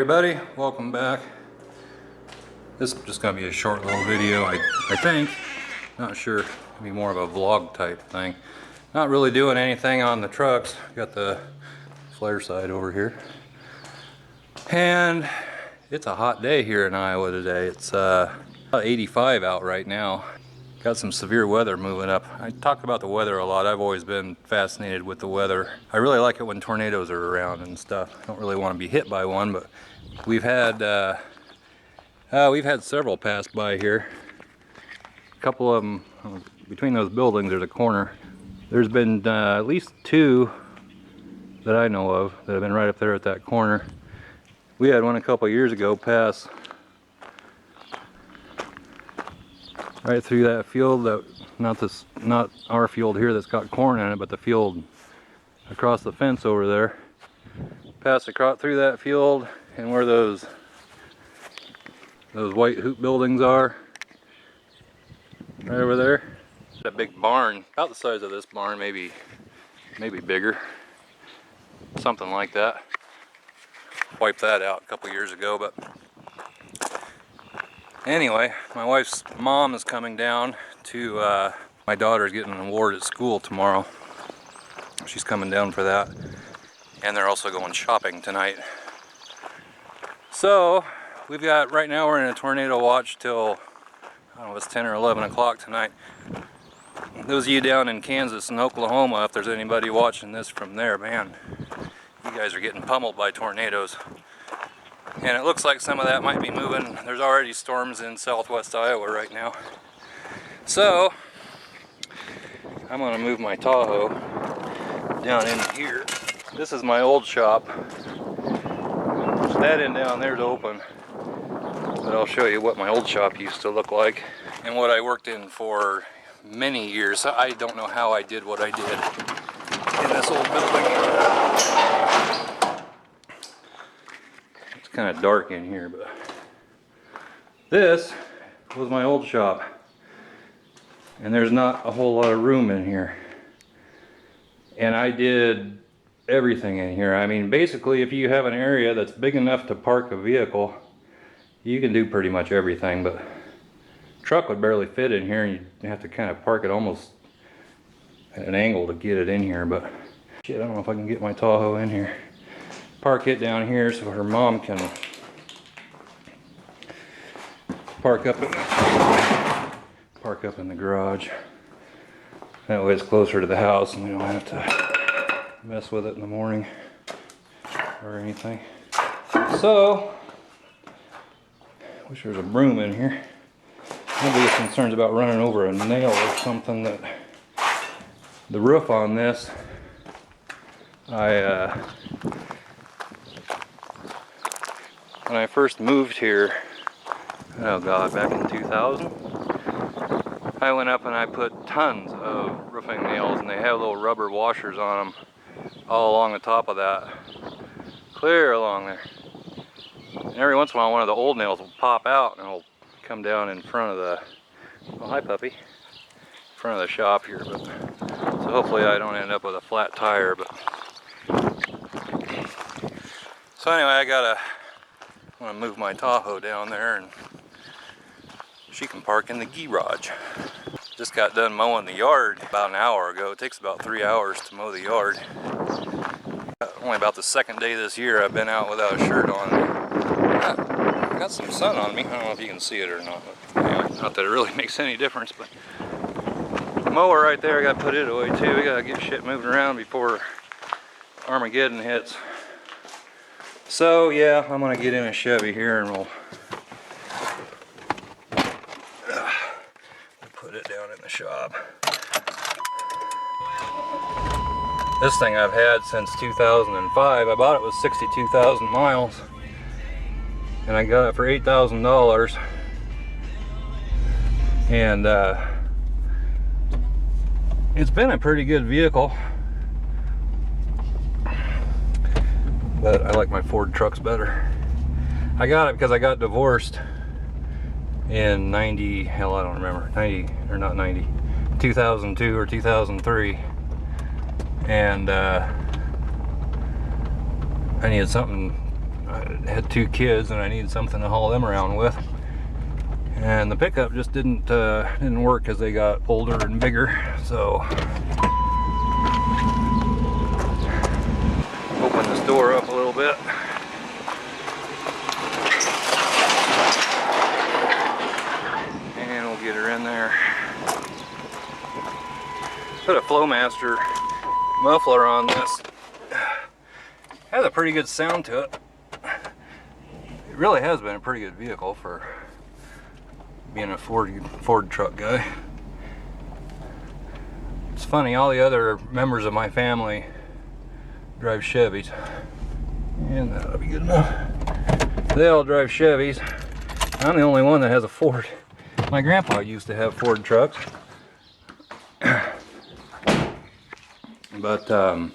everybody, welcome back. This is just going to be a short little video, I think. Not sure, it'll be more of a vlog type thing. Not really doing anything on the trucks. Got the flare side over here. And it's a hot day here in Iowa today. It's about 85 out right now. Got some severe weather moving up. I talk about the weather a lot. I've always been fascinated with the weather. I really like it when tornadoes are around and stuff. I don't really want to be hit by one, but we've had several pass by here. A couple of them between those buildings. There's a corner. There's been at least two that I know of that have been right up there at that corner. We had one a couple years ago pass right through that field, that not our field here that's got corn in it, but the field across the fence over there. Passed across through that field, and where those white hoop buildings are, right over there. That big barn, about the size of this barn, maybe bigger, something like that. Wiped that out a couple years ago, but anyway, my wife's mom is coming down to, my daughter's getting an award at school tomorrow. She's coming down for that. And they're also going shopping tonight. So, we've got, right now we're in a tornado watch till, I don't know, it's 10 or 11 o'clock tonight. Those of you down in Kansas and Oklahoma, if there's anybody watching this from there, man, you guys are getting pummeled by tornadoes. And it looks like some of that might be moving. There's already storms in southwest Iowa right now. So, I'm gonna move my Tahoe down in here. This is my old shop. That end down there's open. But I'll show you what my old shop used to look like and what I worked in for many years. I don't know how I did what I did in this old building. It's kind of dark in here, but this was my old shop. And there's not a whole lot of room in here. And I did everything in here. I mean, basically, if you have an area that's big enough to park a vehicle, you can do pretty much everything, but truck would barely fit in here, and you'd have to kind of park it almost at an angle to get it in here. But shit, I don't know if I can get my Tahoe in here. Park it down here so her mom can park up in the garage. That way it's closer to the house and we don't have to mess with it in the morning or anything. So, wish there was a broom in here. Nobody's concerned about running over a nail or something. That the roof on this, when I first moved here, oh god, back in 2000, I went up and I put tons of roofing nails, and they have little rubber washers on them all along the top of that, clear along there. And every once in a while one of the old nails will pop out and it'll come down in front of the, oh hi puppy, in front of the shop here. But so hopefully I don't end up with a flat tire. But so anyway, I want to move my Tahoe down there and she can park in the garage. Just got done mowing the yard about an hour ago. It takes about 3 hours to mow the yard. Only about the second day this year I've been out without a shirt on. I got some sun on me. I don't know if you can see it or not. But anyway, not that it really makes any difference. But the mower right there, I got to put it away too. We got to get shit moving around before Armageddon hits. So yeah, I'm gonna get in a Chevy here and we'll put it down in the shop. This thing I've had since 2005. I bought it with 62,000 miles and I got it for $8,000. And it's been a pretty good vehicle, but I like my Ford trucks better. I got it because I got divorced in 90, hell I don't remember, 90 or not 90, 2002 or 2003, and I needed something I had 2 kids and I needed something to haul them around with. And the pickup just didn't work as they got older and bigger. So open this door up a little bit. And we'll get her in there. Put a Flowmaster muffler on this. Has a pretty good sound to it. It really has been a pretty good vehicle for being a Ford truck guy. It's funny, all the other members of my family drive Chevys. And that'll be good enough. They all drive Chevys. I'm the only one that has a Ford. My grandpa used to have Ford trucks. But that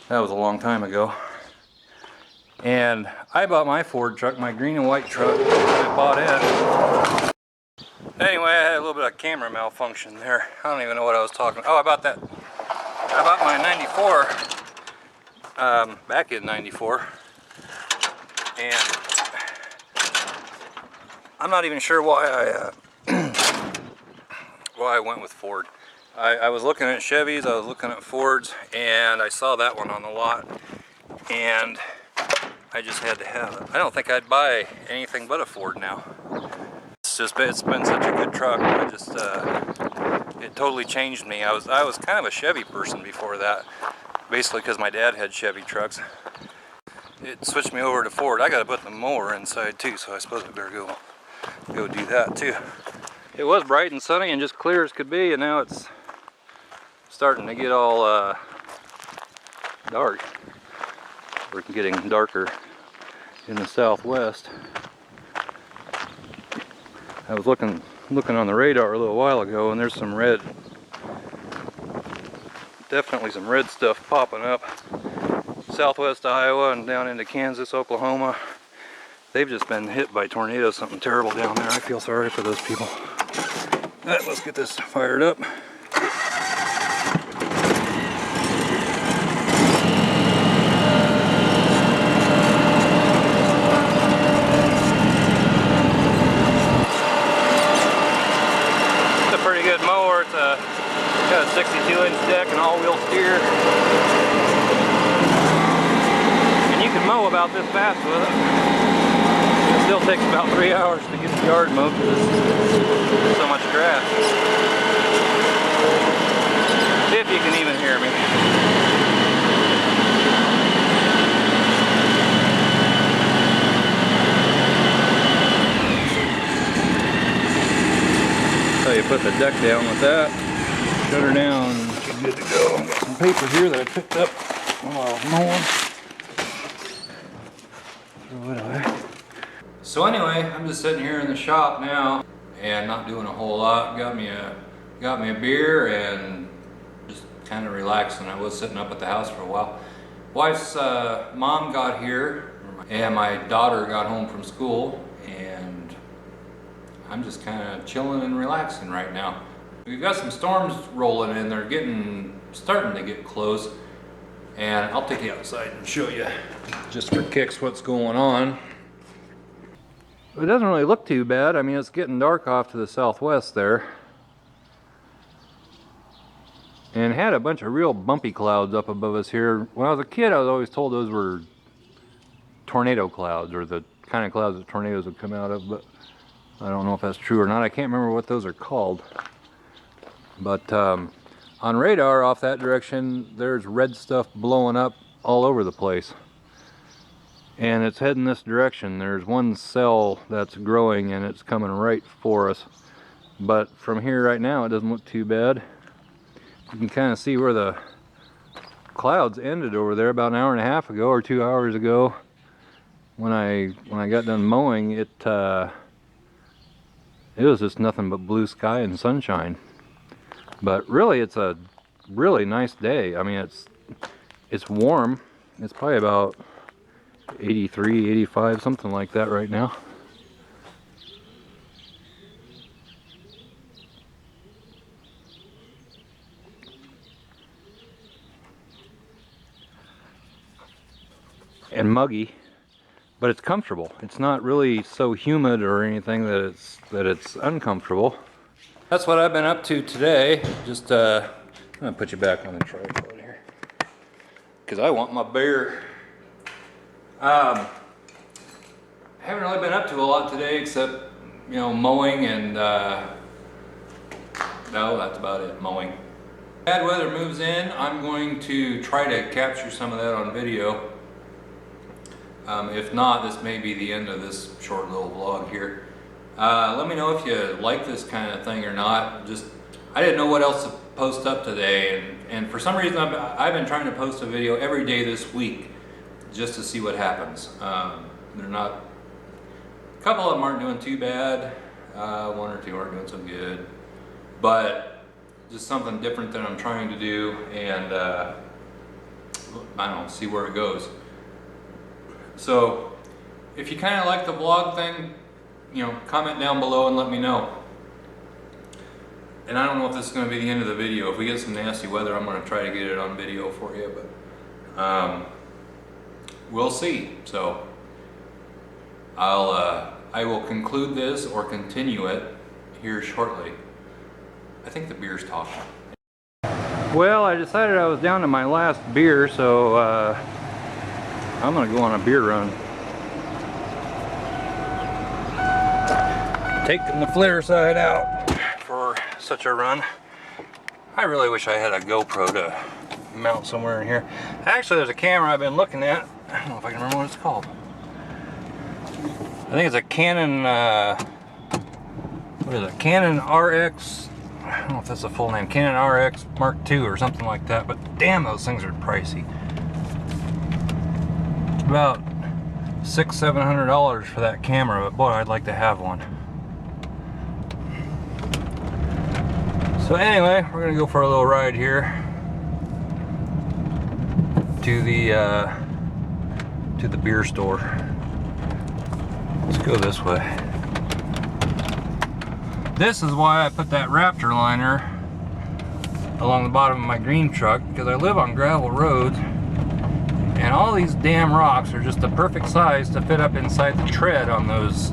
was a long time ago. And I bought my Ford truck, my green and white truck, I bought it. Anyway, I had a little bit of camera malfunction there. I don't even know what I was talking about. Oh, I bought that. I bought my 94 back in 94. And I'm not even sure why I went with Ford. I was looking at Chevys, I was looking at Fords, and I saw that one on the lot. And I just had to have it. I don't think I'd buy anything but a Ford now. It's been such a good truck. I just it totally changed me. I was kind of a Chevy person before that, basically because my dad had Chevy trucks. It switched me over to Ford. I got to put the mower inside too, so I suppose I better go do that too. It was bright and sunny and just clear as could be, and now it's starting to get all dark. We're getting darker in the southwest. I was looking on the radar a little while ago, and there's some red, definitely some red stuff popping up. Southwest Iowa and down into Kansas, Oklahoma. They've just been hit by tornadoes, something terrible down there. I feel sorry for those people. Alright, let's get this fired up. Got a 62-inch deck and all-wheel steer. And you can mow about this fast with it. It still takes about 3 hours to get the yard mowed because there's so much grass. If you can even hear me. So you put the deck down with that. Shut her down and she's good to go. Got some paper here that I picked up while I was mowing. So anyway, I'm just sitting here in the shop now and not doing a whole lot. Got me a beer and just kind of relaxing. I was sitting up at the house for a while. Wife's mom got here and my daughter got home from school, and I'm just kind of chilling and relaxing right now. We've got some storms rolling in. They're starting to get close, and I'll take you outside and show you just for kicks what's going on. It doesn't really look too bad. I mean, it's getting dark off to the southwest there, and had a bunch of real bumpy clouds up above us here. When I was a kid, I was always told those were tornado clouds, or the kind of clouds that tornadoes would come out of, but I don't know if that's true or not. I can't remember what those are called. But on radar off that direction, there's red stuff blowing up all over the place. And it's heading this direction. There's one cell that's growing and it's coming right for us. But from here right now, it doesn't look too bad. You can kind of see where the clouds ended over there about an hour and a half ago or 2 hours ago. When I got done mowing, it was just nothing but blue sky and sunshine. But really, it's a really nice day. I mean, it's warm. It's probably about 83, 85, something like that right now. And muggy. but it's comfortable. It's not really so humid or anything that it's uncomfortable. That's what I've been up to today. Just I'm gonna put you back on the tripod here because I want my beer. I haven't really been up to a lot today except, you know, mowing and no, that's about it, mowing. Bad weather moves in, I'm going to try to capture some of that on video. If not, this may be the end of this short little vlog here. Let me know if you like this kind of thing or not. I didn't know what else to post up today, and for some reason I've been trying to post a video every day this week just to see what happens. They're not, a couple of them aren't doing too bad, one or two aren't doing so good, but just something different that I'm trying to do, and I don't know, see where it goes. So if you kind of like the vlog thing, you know, comment down below and let me know. And I don't know if this is going to be the end of the video. If we get some nasty weather, I'm going to try to get it on video for you, but we'll see. So I will conclude this or continue it here shortly. I think the beer's talking. Well, I decided I was down to my last beer, so I'm gonna go on a beer run. Taking the flare side out for such a run. I really wish I had a GoPro to mount somewhere in here. Actually, there's a camera I've been looking at. I don't know if I can remember what it's called. I think it's a Canon, what is it? Canon RX, I don't know if that's the full name, Canon RX Mark II or something like that, but damn, those things are pricey. About $600–700 for that camera, but boy, I'd like to have one. So anyway, we're gonna go for a little ride here to the beer store. Let's go this way. This is why I put that Raptor liner along the bottom of my green truck, because I live on gravel roads. And all these damn rocks are just the perfect size to fit up inside the tread on those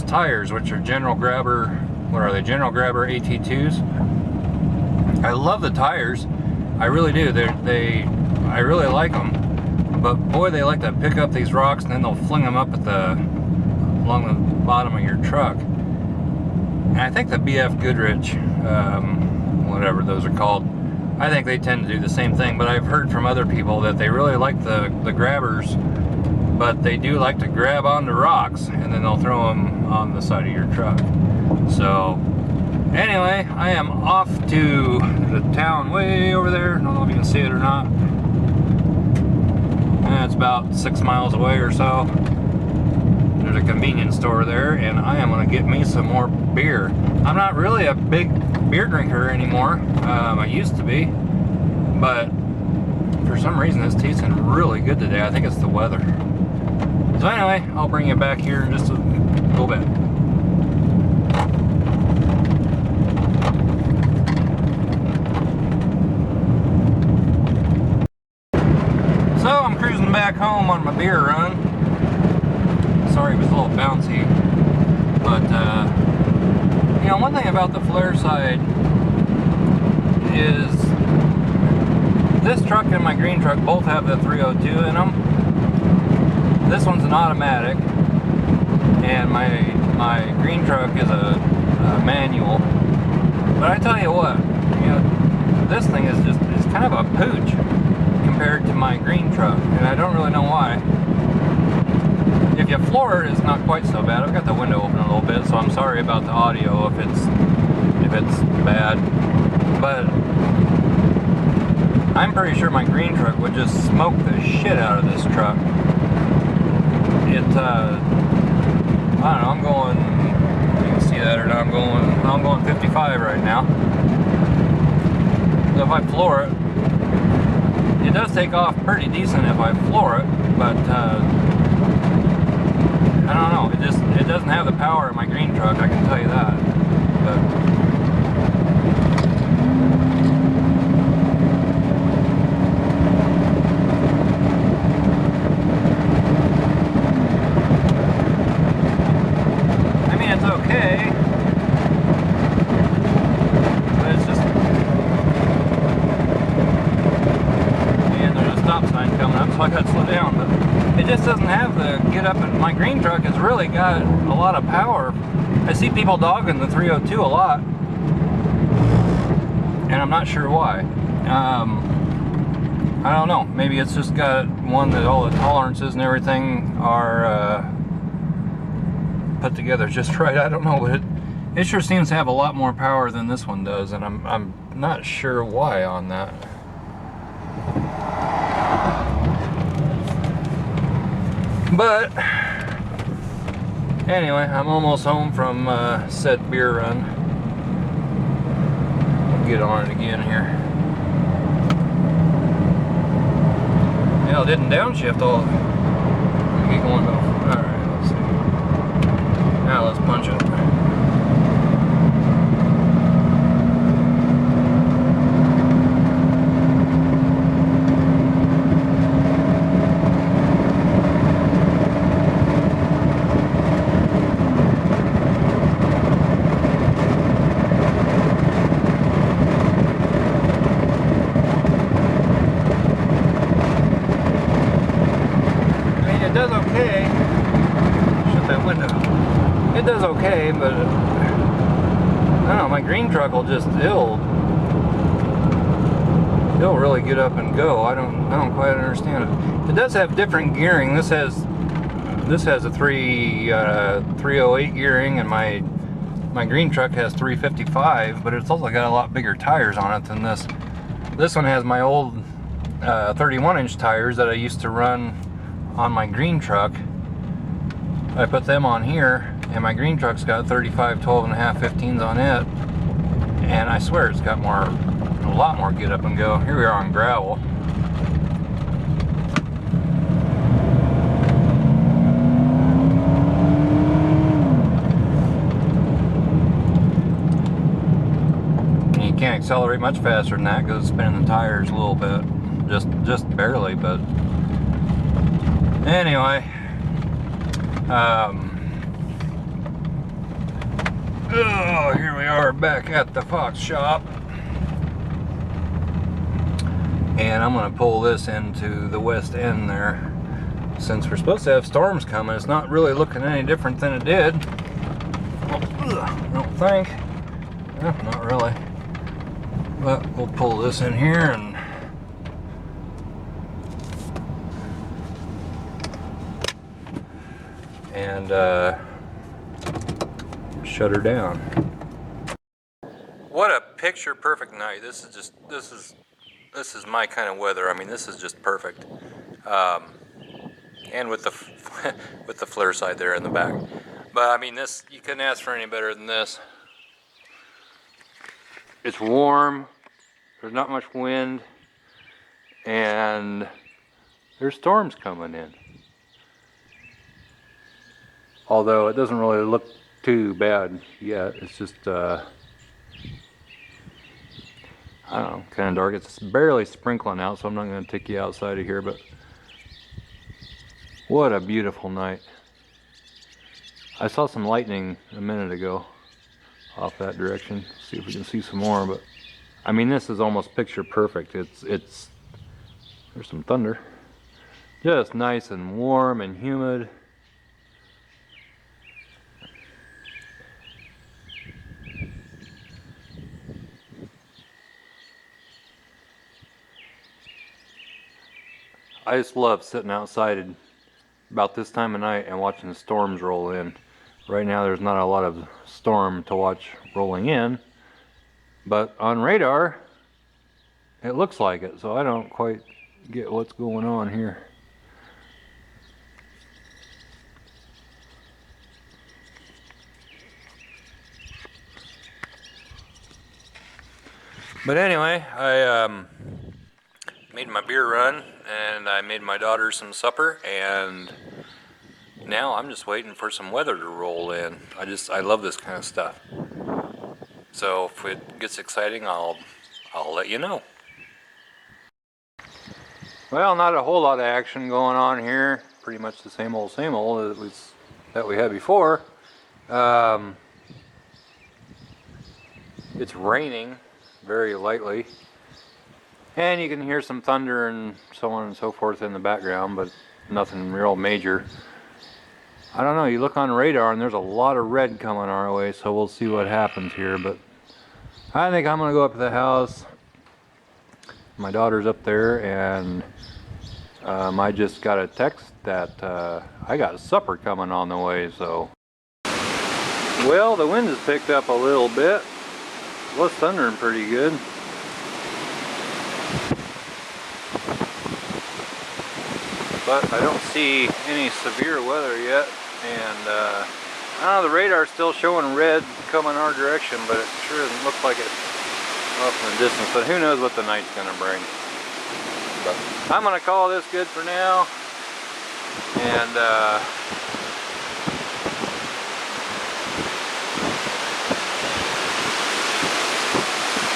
tires, which are General Grabber, what are they, General Grabber AT2s. I love the tires, I really do. I really like them, but boy, they like to pick up these rocks and then they'll fling them up along the bottom of your truck. And I think the BF Goodrich, whatever those are called, I think they tend to do the same thing, but I've heard from other people that they really like the grabbers, but they do like to grab onto rocks and then they'll throw them on the side of your truck. So anyway, I am off to the town way over there. I don't know if you can see it or not. It's about 6 miles away or so. There's a convenience store there, and I am going to get me some more beer. I'm not really a big beer drinker anymore. I used to be, but for some reason it's tasting really good today. I think it's the weather. So anyway, I'll bring you back here in just a little bit. So I'm cruising back home on my beer run. Sorry it was a little bouncy, but you know, one thing about the flare side is this truck and my green truck both have the 302 in them. This one's an automatic, and my green truck is a manual. But I tell you what, you know, this thing is it's kind of a pooch compared to my green truck, and I don't really know why. If you floor it, it's not quite so bad. I've got the window open a little bit, so I'm sorry about the audio if it's bad. But I'm pretty sure my green truck would just smoke the shit out of this truck. I don't know, I'm going, you can see that or not, I'm going 55 right now. So if I floor it, it does take off pretty decent if I floor it, but I don't know, it doesn't have the power of my green truck, I can tell you that. But get up, and my green truck has really got a lot of power. I see people dogging the 302 a lot, and I'm not sure why. I don't know, maybe it's just got one that all the tolerances and everything are put together just right. I don't know, but it sure seems to have a lot more power than this one does, and I'm not sure why on that. But anyway, I'm almost home from said beer run. I'll get on it again here. Yeah, it didn't downshift all. Let me get going though. Alright, let's see. Now let's punch it. It does okay. Shut that window. It does okay, but I don't know, my green truck will just it'll really get up and go. I don't quite understand it. It does have different gearing. This has a 308 gearing, and my green truck has 355, but it's also got a lot bigger tires on it than this. This one has my old 31-inch tires that I used to run on my green truck. I put them on here, and my green truck's got 35 12.5 15s on it, and I swear it's got a lot more get up and go. Here we are on gravel. And you can't accelerate much faster than that because it's spinning the tires a little bit, just barely, but anyway, oh, here we are back at the Fox shop, and I'm gonna pull this into the west end there. Since we're supposed to have storms coming, it's not really looking any different than it did. Well, I don't think. No, not really. But we'll pull this in here and shut her down. What a picture perfect night. This is my kind of weather. I mean, this is just perfect. And with the with the flare side there in the back. But I mean, this, you couldn't ask for any better than this. It's warm. There's not much wind, and there's storms coming in. Although it doesn't really look too bad yet. It's just, I don't know, kind of dark. It's barely sprinkling out, so I'm not going to take you outside of here, but what a beautiful night. I saw some lightning a minute ago off that direction. See if we can see some more, but I mean, this is almost picture perfect. There's some thunder. Just nice and warm and humid. I just love sitting outside about this time of night and watching the storms roll in. Right now there's not a lot of storm to watch rolling in, but on radar it looks like it, so I don't quite get what's going on here. But anyway, I made my beer run, and I made my daughter some supper, and now I'm just waiting for some weather to roll in. I love this kind of stuff. So if it gets exciting, I'll let you know. Well, not a whole lot of action going on here. Pretty much the same old that we had before. It's raining very lightly. And you can hear some thunder and so on and so forth in the background, but nothing real major. I don't know, you look on radar and there's a lot of red coming our way, so we'll see what happens here. But I think I'm gonna go up to the house. My daughter's up there, and I just got a text that I got supper coming on the way, so. Well, the wind has picked up a little bit. It was thundering pretty good. But I don't see any severe weather yet, and I don't know, the radar's still showing red coming our direction, but it sure doesn't look like it off in the distance. But who knows what the night's gonna bring. But I'm gonna call this good for now, and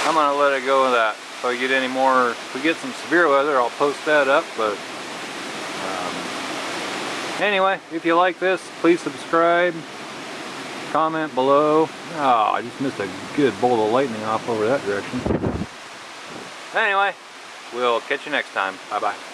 I'm gonna let it go with that. If I get any more, if we get some severe weather, I'll post that up. But anyway, if you like this, please subscribe, comment below. Oh, I just missed a good bolt of lightning off over that direction. Anyway, we'll catch you next time. Bye bye.